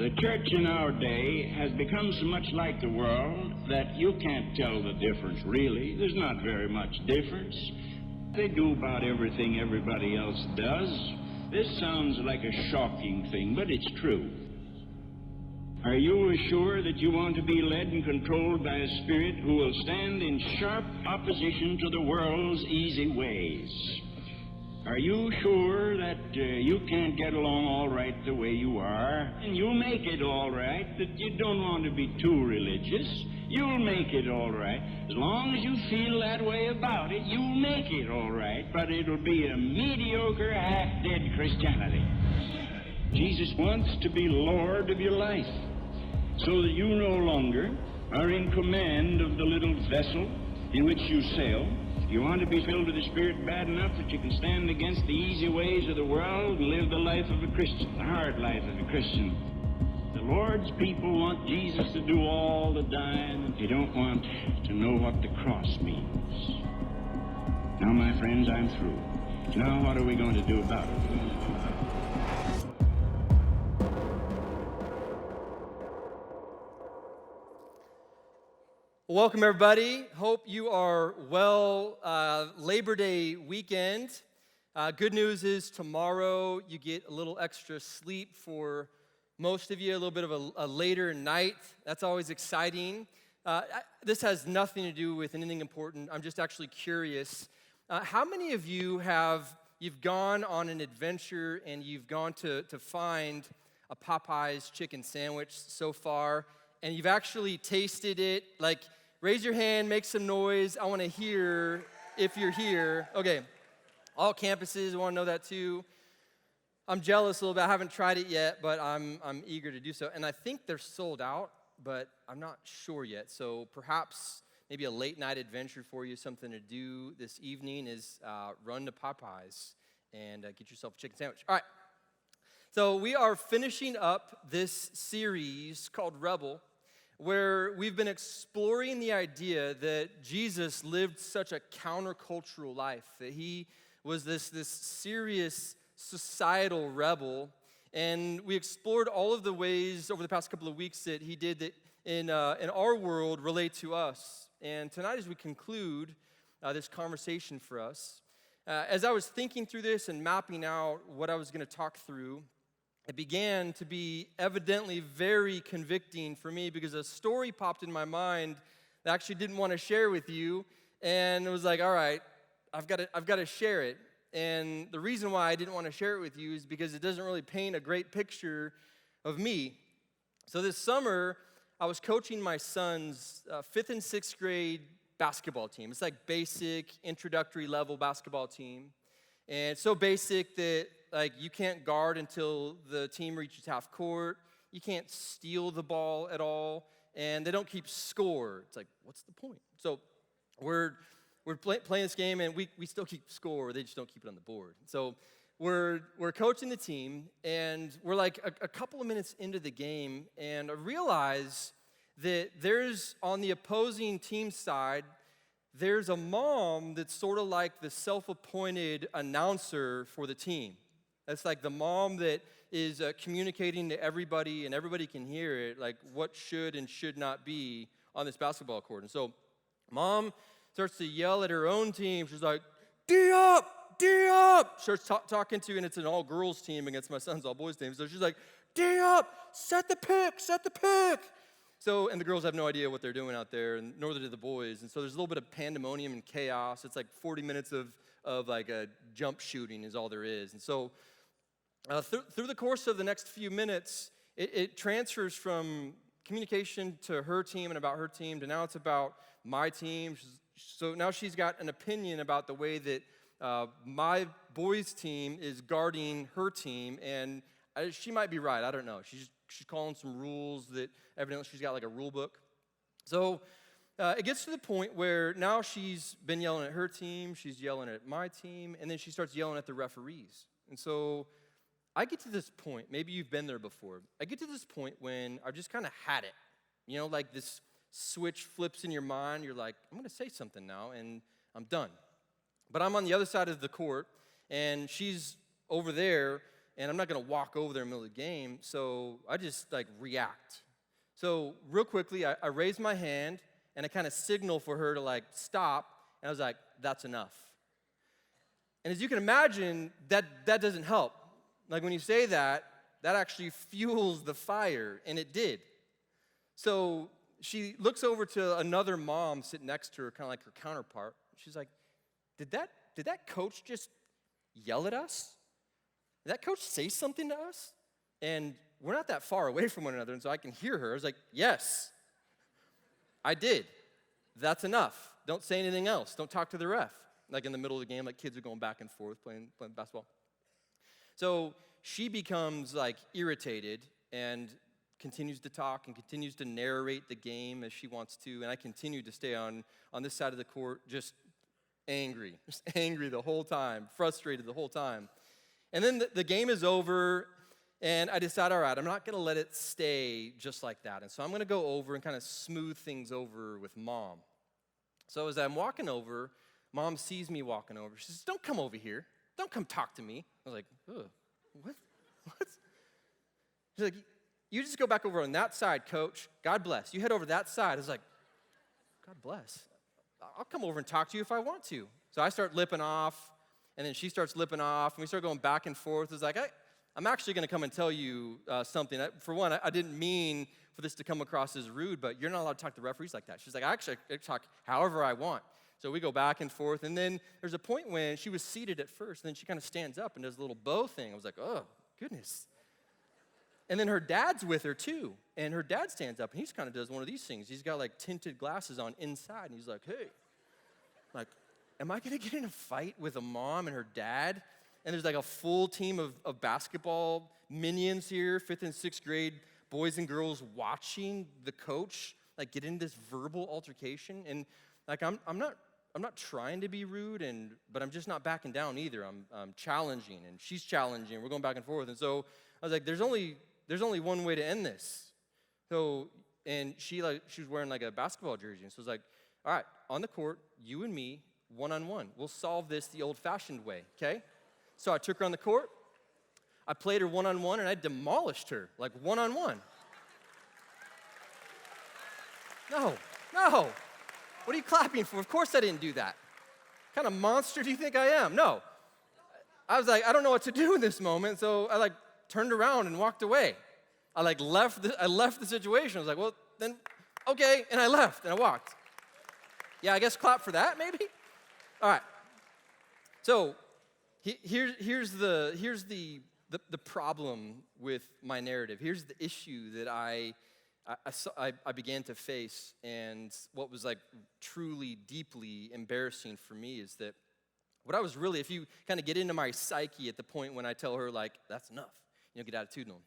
The church in our day has become so much like the world that you can't tell the difference, really. There's not very much difference. They do about everything everybody else does. This sounds like a shocking thing, but it's true. Are you sure that you want to be led and controlled by a spirit who will stand in sharp opposition to the world's easy ways? Are you sure that you can't get along all right the way you are? And you'll make it all right, that you don't want to be too religious. You'll make it all right. As long as you feel that way about it, you'll make it all right. But it'll be a mediocre, half-dead Christianity. Jesus wants to be Lord of your life, so that you no longer are in command of the little vessel in which you sail. You want to be filled with the Spirit bad enough that you can stand against the easy ways of the world and live the life of a Christian, the hard life of a Christian. The Lord's people want Jesus to do all the dying. They don't want to know what the cross means. Now, my friends, I'm through. Now, what are we going to do about it? Welcome, everybody. Hope you are well. Labor Day weekend. Good news is tomorrow you get a little extra sleep for most of you, a little bit of a later night. That's always exciting. This has nothing to do with anything important. I'm just actually curious. How many of you you've gone on an adventure and you've gone to find a Popeye's chicken sandwich so far, and you've actually tasted it? Like, raise your hand, make some noise. I want to hear if you're here. Okay, all campuses want to know that too. I'm jealous a little bit. I haven't tried it yet, but I'm eager to do so. And I think they're sold out, but I'm not sure yet. So perhaps maybe a late night adventure for you, something to do this evening is run to Popeye's and get yourself a chicken sandwich. All right. So we are finishing up this series called Rebel, where we've been exploring the idea that Jesus lived such a countercultural life, that he was this serious societal rebel. And we explored all of the ways over the past couple of weeks that he did that in our world relate to us. And tonight, as we conclude this conversation for us, as I was thinking through this and mapping out what I was going to talk through, it began to be evidently very convicting for me because a story popped in my mind that I actually didn't want to share with you, and it was like, all right, I've got to share it. And the reason why I didn't want to share it with you is because it doesn't really paint a great picture of me. So this summer, I was coaching my son's 5th and 6th grade basketball team. It's like basic, introductory level basketball team. And it's so basic that you can't guard until the team reaches half court. You can't steal the ball at all, and they don't keep score. It's like, what's the point? So we're playing this game, and we still keep score. They just don't keep it on the board. So we're coaching the team, and we're like a couple of minutes into the game, and I realize that there's, on the opposing team side, there's a mom that's sort of like the self-appointed announcer for the team. That's like the mom that is communicating to everybody, and everybody can hear it, like what should and should not be on this basketball court. And so mom starts to yell at her own team. She's like, D up, D up. Starts talking to, and it's an all-girls team against my son's all-boys team. So she's like, D up, set the pick, set the pick. So, and the girls have no idea what they're doing out there, and nor do the boys. And so there's a little bit of pandemonium and chaos. It's like 40 minutes of like a jump shooting is all there is. And so through the course of the next few minutes, it transfers from communication to her team and about her team to now it's about my team. So now she's got an opinion about the way that my boys' team is guarding her team, and she might be right. I don't know. She's calling some rules that evidently she's got like a rule book. So it gets to the point where now she's been yelling at her team, she's yelling at my team, and then she starts yelling at the referees. And so I get to this point, maybe you've been there before, I get to this point when I've just kind of had it. You know, like this switch flips in your mind, you're like, I'm going to say something now, and I'm done. But I'm on the other side of the court, and she's over there, and I'm not going to walk over there in the middle of the game, so I just react. So real quickly, I raised my hand, and I kind of signal for her to stop, and I was like, that's enough. And as you can imagine, that doesn't help. When you say that, that actually fuels the fire, and it did. So she looks over to another mom sitting next to her, kind of like her counterpart. She's like, did that coach just yell at us? Did that coach say something to us? And we're not that far away from one another, and so I can hear her. I was like, yes, I did. That's enough. Don't say anything else. Don't talk to the ref. In the middle of the game, kids are going back and forth playing basketball. So she becomes irritated and continues to talk and continues to narrate the game as she wants to, and I continue to stay on this side of the court just angry the whole time, frustrated the whole time. And then the game is over, and I decide, all right, I'm not going to let it stay just like that, and so I'm going to go over and kind of smooth things over with Mom. So as I'm walking over, Mom sees me walking over. She says, don't come over here. Don't come talk to me. I was like, ugh, what? She's like, you just go back over on that side, coach. God bless. You head over that side. I was like, God bless. I'll come over and talk to you if I want to. So I start lipping off, and then she starts lipping off, and we start going back and forth. It's like, I'm actually going to come and tell you something. For one, I didn't mean for this to come across as rude, but you're not allowed to talk to referees like that. She's like, I talk however I want. So we go back and forth, and then there's a point when she was seated at first, and then she kind of stands up and does a little bow thing. I was like, oh, goodness. And then her dad's with her, too, and her dad stands up, and he kind of does one of these things. He's got, tinted glasses on inside, and he's like, hey. Am I going to get in a fight with a mom and her dad? And there's, a full team of basketball minions here, 5th and 6th grade boys and girls watching the coach, get into this verbal altercation, and, I'm not trying to be rude, but I'm just not backing down either. I'm challenging, and she's challenging. We're going back and forth. And so I was like, there's only one way to end this. So, and she was wearing a basketball jersey. And so I was like, all right, on the court, you and me, one-on-one. We'll solve this the old-fashioned way, okay? So I took her on the court. I played her one-on-one, and I demolished her, one-on-one. No. What are you clapping for? Of course I didn't do that. What kind of monster do you think I am? No. I was like, I don't know what to do in this moment, so I turned around and walked away. I left the situation. I was like, well, then, okay, and I left, and I walked. Yeah, I guess clap for that, maybe? All right. So here's the problem with my narrative. Here's the issue that I began to face, and what was truly, deeply embarrassing for me is that what I was really, if you kind of get into my psyche at the point when I tell her that's enough, get attitudinal,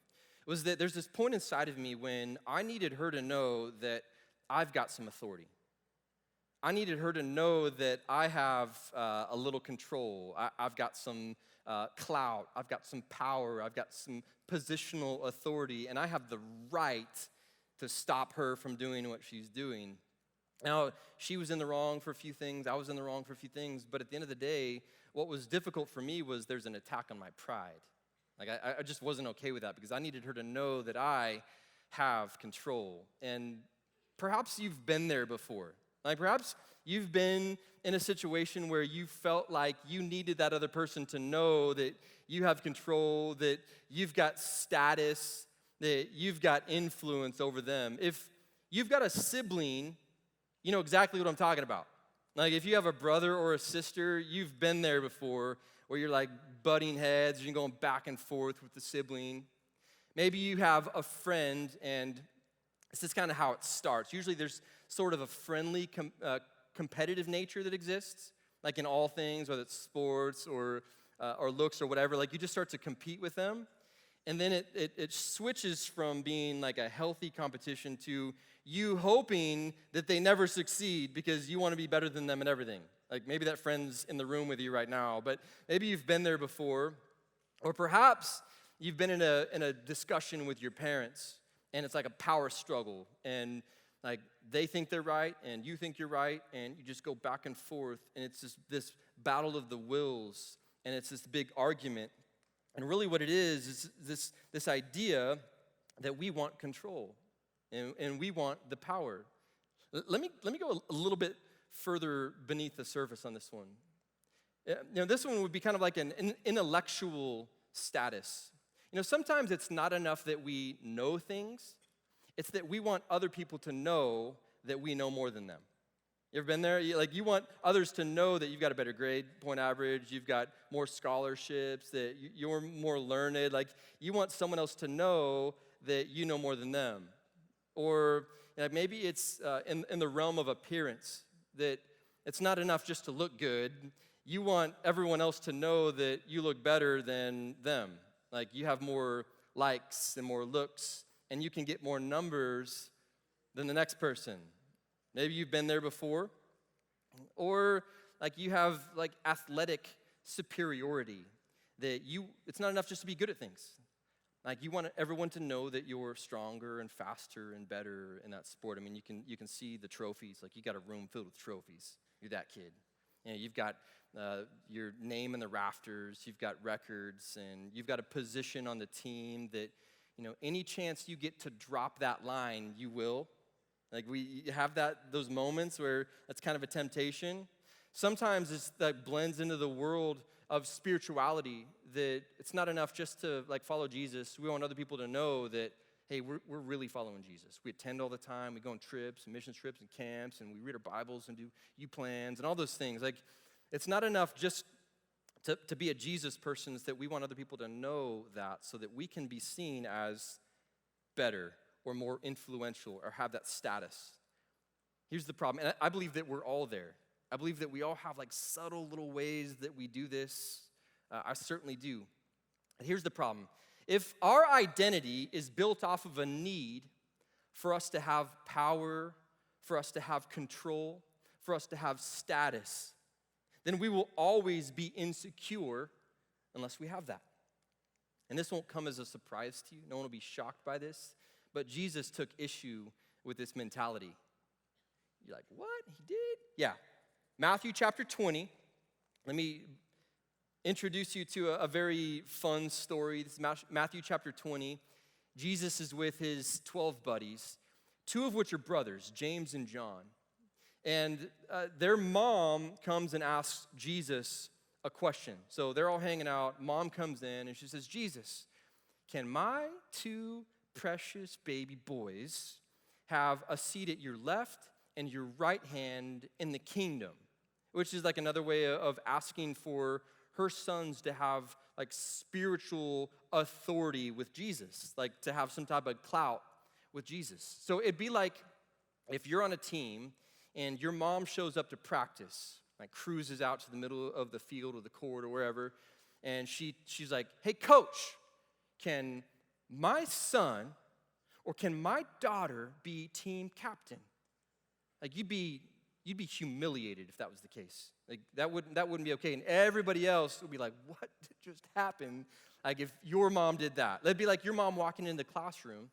was that there's this point inside of me when I needed her to know that I've got some authority. I needed her to know that I have a little control. I've got some clout. I've got some power. I've got some positional authority, and I have the right to stop her from doing what she's doing. Now, she was in the wrong for a few things. I was in the wrong for a few things. But at the end of the day, what was difficult for me was there's an attack on my pride. I just wasn't okay with that because I needed her to know that I have control. And perhaps you've been there before. Perhaps you've been in a situation where you felt like you needed that other person to know that you have control, that you've got status, that you've got influence over them. If you've got a sibling, you know exactly what I'm talking about. If you have a brother or a sister, you've been there before where you're butting heads, you're going back and forth with the sibling. Maybe you have a friend, and this is kind of how it starts. Usually there's sort of a friendly, competitive nature that exists, in all things, whether it's sports or looks or whatever. You just start to compete with them. And then it switches from being a healthy competition to you hoping that they never succeed because you want to be better than them in everything. Maybe that friend's in the room with you right now, but maybe you've been there before. Or perhaps you've been in a discussion with your parents, and it's a power struggle. And they think they're right, and you think you're right, and you just go back and forth, and it's this battle of the wills, and it's this big argument. And really what it is this idea that we want control and we want the power. Let me go a little bit further beneath the surface on this one. This one would be kind of like an intellectual status. Sometimes it's not enough that we know things. It's that we want other people to know that we know more than them. You ever been there? You want others to know that you've got a better grade point average, you've got more scholarships, that you're more learned. You want someone else to know that you know more than them. Or maybe it's in the realm of appearance, that it's not enough just to look good. You want everyone else to know that you look better than them. You have more likes and more looks, and you can get more numbers than the next person. Maybe you've been there before. Or you have athletic superiority, that it's not enough just to be good at things. You want everyone to know that you're stronger and faster and better in that sport. I mean, you can see the trophies. You got a room filled with trophies. You're that kid. You've got your name in the rafters. You've got records, and you've got a position on the team that, any chance you get to drop that line, you will. We have those moments where that's kind of a temptation. Sometimes that blends into the world of spirituality, that it's not enough just to follow Jesus. We want other people to know that, hey, we're really following Jesus. We attend all the time. We go on trips and mission trips and camps, and we read our Bibles and do U-plans and all those things. It's not enough just to be a Jesus person. It's that we want other people to know that, so that we can be seen as better or more influential or have that status. Here's the problem, and I believe that we're all there. I believe that we all have subtle little ways that we do this. I certainly do. And here's the problem. If our identity is built off of a need for us to have power, for us to have control, for us to have status, then we will always be insecure unless we have that. And this won't come as a surprise to you. No one will be shocked by this. But Jesus took issue with this mentality. You're like, what? He did? Yeah. Matthew chapter 20. Let me introduce you to a very fun story. This is Matthew chapter 20. Jesus is with his 12 buddies, 2 of which are brothers, James and John. And their mom comes and asks Jesus a question. So they're all hanging out. Mom comes in and she says, Jesus, can my 2 precious baby boys have a seat at your left and your right hand in the kingdom? Which is another way of asking for her sons to have spiritual authority with Jesus, to have some type of clout with Jesus. So it'd be like if you're on a team and your mom shows up to practice, cruises out to the middle of the field or the court or wherever, and she's like, hey, coach, can my son or can my daughter be team captain? You'd be humiliated if that was the case. That wouldn't be okay. And everybody else would be like, what just happened? If your mom did that. That'd be like your mom walking into the classroom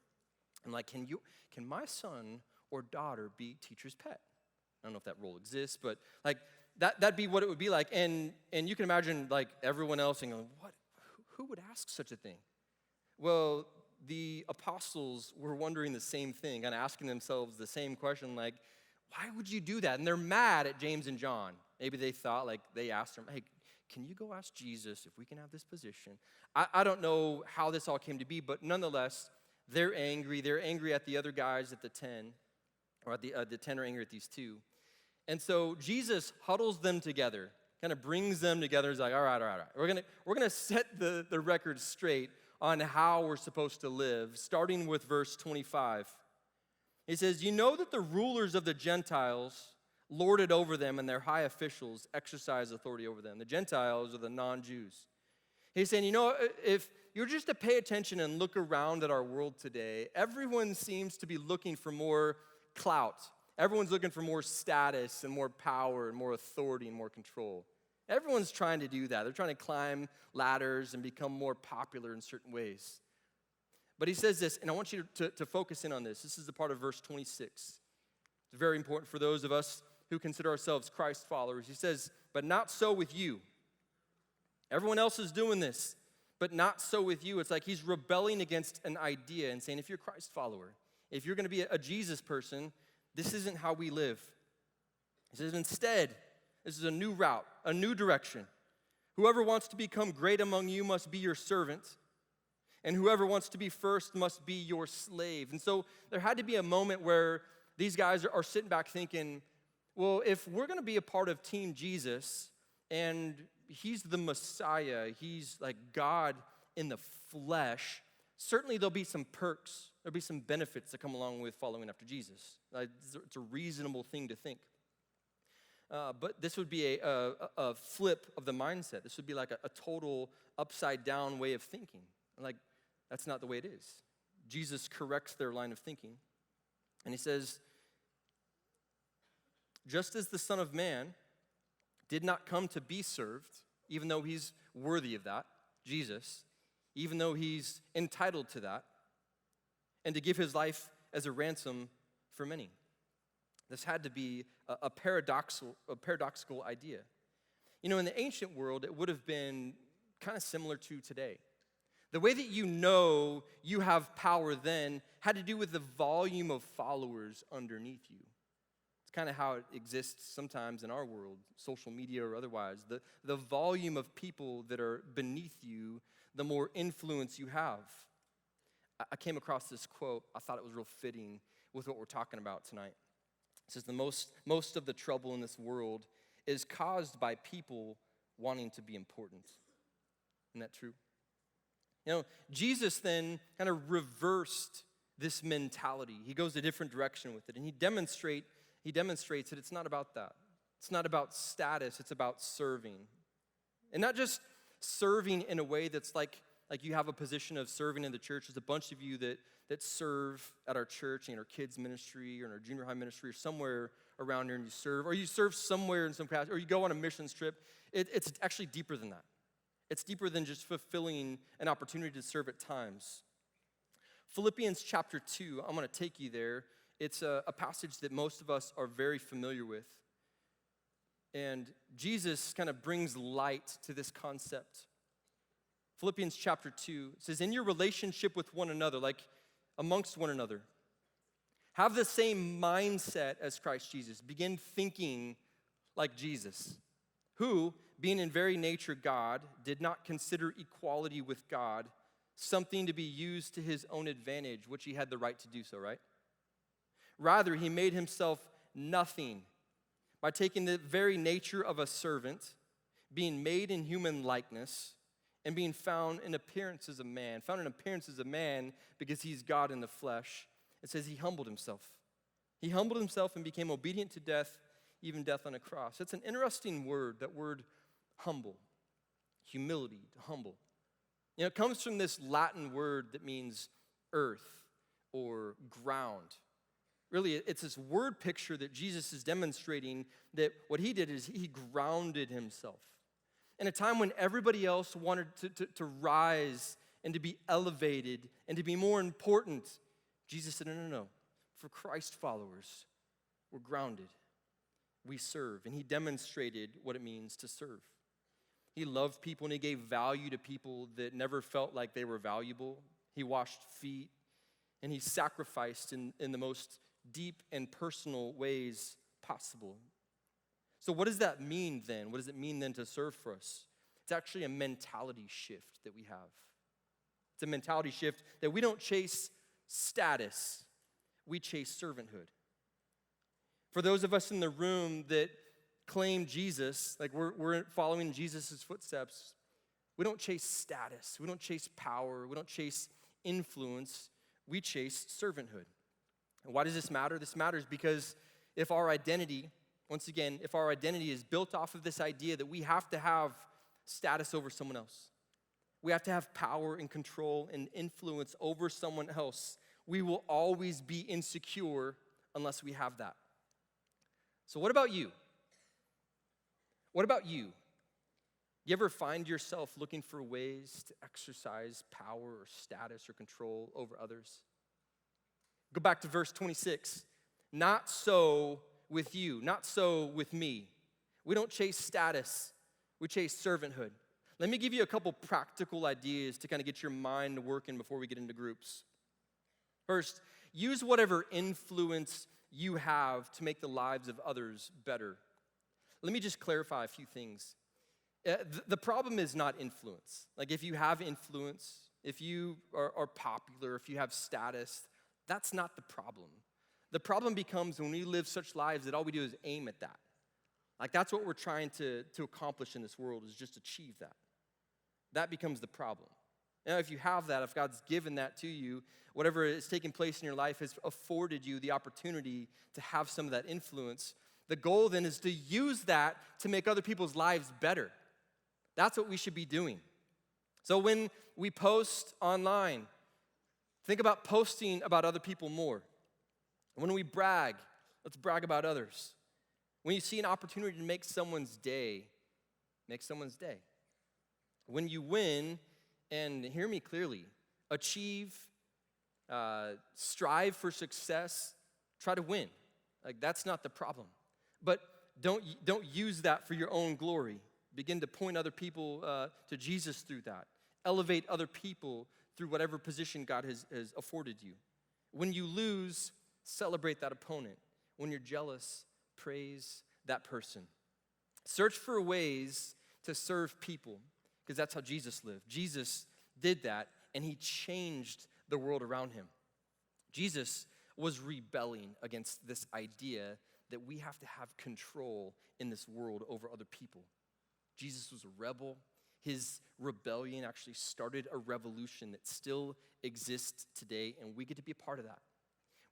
and can my son or daughter be teacher's pet? I don't know if that role exists, but that'd be what it would be like. And you can imagine everyone else going, what? Who would ask such a thing? Well, the apostles were wondering the same thing and asking themselves the same question, why would you do that? And they're mad at James and John. Maybe they thought, they asked them, hey, can you go ask Jesus if we can have this position? I don't know how this all came to be, but nonetheless, they're angry. They're angry at the other guys at the 10, or the 10 are angry at these 2. And so Jesus huddles them together, kind of brings them together. He's like, all right. We're gonna set the record straight on how we're supposed to live, starting with verse 25. He says, you know that the rulers of the Gentiles lord it over them, and their high officials exercise authority over them. The Gentiles are the non-Jews. He's saying, if you're just to pay attention and look around at our world today, everyone seems to be looking for more clout. Everyone's looking for more status and more power and more authority and more control. Everyone's trying to do that. They're trying to climb ladders and become more popular in certain ways. But he says this, and I want you to focus in on this. This is the part of verse 26. It's very important for those of us who consider ourselves Christ followers. He says, but not so with you. Everyone else is doing this, But not so with you. It's like he's rebelling against an idea and saying, if you're a Christ follower, if you're going to be a Jesus person, this isn't how we live. He says, instead, this is a new route, a new direction. Whoever wants to become great among you must be your servant, and whoever wants to be first must be your slave. And so there had to be a moment where these guys are sitting back thinking, well, if we're going to be a part of Team Jesus, and he's the Messiah, he's like God in the flesh, certainly there'll be some perks, there'll be some benefits that come along with following after Jesus. It's a reasonable thing to think. But this would be a flip of the mindset. This would be like a total upside down way of thinking. Like, that's not the way it is. Jesus corrects their line of thinking. And he says, just as the Son of Man did not come to be served, even though he's worthy of that, Jesus, even though he's entitled to that, and to give his life as a ransom for many. This had to be a paradoxical idea. You know, in the ancient world, it would have been kind of similar to today. The way that you know you have power then had to do with the volume of followers underneath you. It's kind of how it exists sometimes in our world, social media or otherwise. The volume of people that are beneath you, the more influence you have. I came across this quote. I thought it was real fitting with what we're talking about tonight. It says, most of the trouble in this world is caused by people wanting to be important. Isn't that true? You know, Jesus then kind of reversed this mentality. He goes a different direction with it, and he demonstrates that it's not about that. It's not about status, it's about serving. And not just serving in a way that's like you have a position of serving in the church. There's a bunch of you that serve at our church, in our kids ministry or in our junior high ministry or somewhere around here, and you serve, or you serve somewhere in some capacity, or you go on a missions trip. It's actually deeper than that. It's deeper than just fulfilling an opportunity to serve at times. Philippians chapter 2, I'm going to take you there. It's a passage that most of us are very familiar with. And Jesus kind of brings light to this concept. Philippians chapter 2 says, in your relationship with one another, like amongst one another, have the same mindset as Christ Jesus. Begin thinking like Jesus, who, being in very nature God, did not consider equality with God something to be used to his own advantage, which he had the right to do so, right? Rather, he made himself nothing by taking the very nature of a servant, being made in human likeness, and being found in appearance as a man, because he's God in the flesh. It says he humbled himself. He humbled himself and became obedient to death, even death on a cross. It's an interesting word, that word humble. Humility, to humble. You know, it comes from this Latin word that means earth or ground. Really, it's this word picture that Jesus is demonstrating that what he did is he grounded himself. In a time when everybody else wanted to rise and to be elevated and to be more important, Jesus said, no. For Christ followers, we're grounded. We serve. And he demonstrated what it means to serve. He loved people and he gave value to people that never felt like they were valuable. He washed feet and he sacrificed in the most deep and personal ways possible. So what does that mean then? What does it mean then to serve for us? It's actually a mentality shift that we have. It's a mentality shift that we don't chase status, we chase servanthood. For those of us in the room that claim Jesus, like we're following Jesus' footsteps, we don't chase status, we don't chase power, we don't chase influence, we chase servanthood. And why does this matter? This matters because if our identity is built off of this idea that we have to have status over someone else, we have to have power and control and influence over someone else, we will always be insecure unless we have that. So what about you? What about you? You ever find yourself looking for ways to exercise power or status or control over others? Go back to verse 26. Not so with you, not so with me. We don't chase status, we chase servanthood. Let me give you a couple practical ideas to kind of get your mind working before we get into groups. First, use whatever influence you have to make the lives of others better. Let me just clarify a few things. The problem is not influence. Like if you have influence, if you are popular, if you have status, that's not the problem. The problem becomes when we live such lives that all we do is aim at that. Like that's what we're trying to accomplish in this world, is just achieve that. That becomes the problem. Now, if you have that, if God's given that to you, whatever is taking place in your life has afforded you the opportunity to have some of that influence. The goal then is to use that to make other people's lives better. That's what we should be doing. So when we post online, think about posting about other people more. When we brag, let's brag about others. When you see an opportunity to make someone's day, make someone's day. When you win, and hear me clearly, achieve, strive for success, try to win. Like that's not the problem. But don't use that for your own glory. Begin to point other people to Jesus through that. Elevate other people through whatever position God has afforded you. When you lose, celebrate that opponent. When you're jealous, praise that person. Search for ways to serve people, because that's how Jesus lived. Jesus did that, and he changed the world around him. Jesus was rebelling against this idea that we have to have control in this world over other people. Jesus was a rebel. His rebellion actually started a revolution that still exists today, and we get to be a part of that.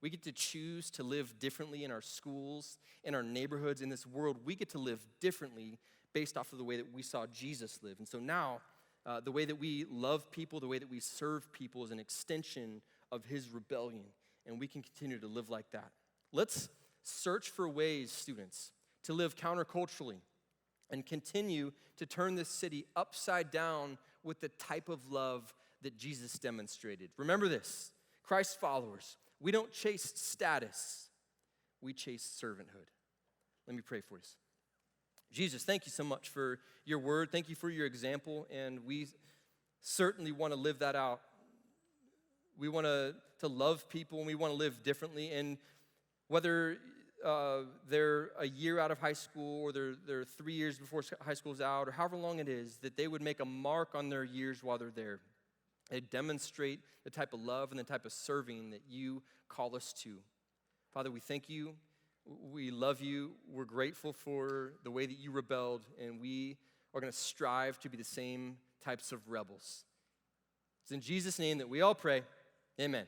We get to choose to live differently in our schools, in our neighborhoods, in this world. We get to live differently based off of the way that we saw Jesus live. And so now, the way that we love people, the way that we serve people is an extension of his rebellion, and we can continue to live like that. Let's search for ways, students, to live counterculturally and continue to turn this city upside down with the type of love that Jesus demonstrated. Remember this, Christ followers, we don't chase status, we chase servanthood. Let me pray for us. Jesus, thank you so much for your word. Thank you for your example, and we certainly want to live that out. We want to love people, and we want to live differently. And whether they're a year out of high school or they're 3 years before high school's out, or however long it is, that they would make a mark on their years while they're there. They demonstrate the type of love and the type of serving that you call us to. Father, we thank you. We love you. We're grateful for the way that you rebelled, and we are going to strive to be the same types of rebels. It's in Jesus' name that we all pray. Amen.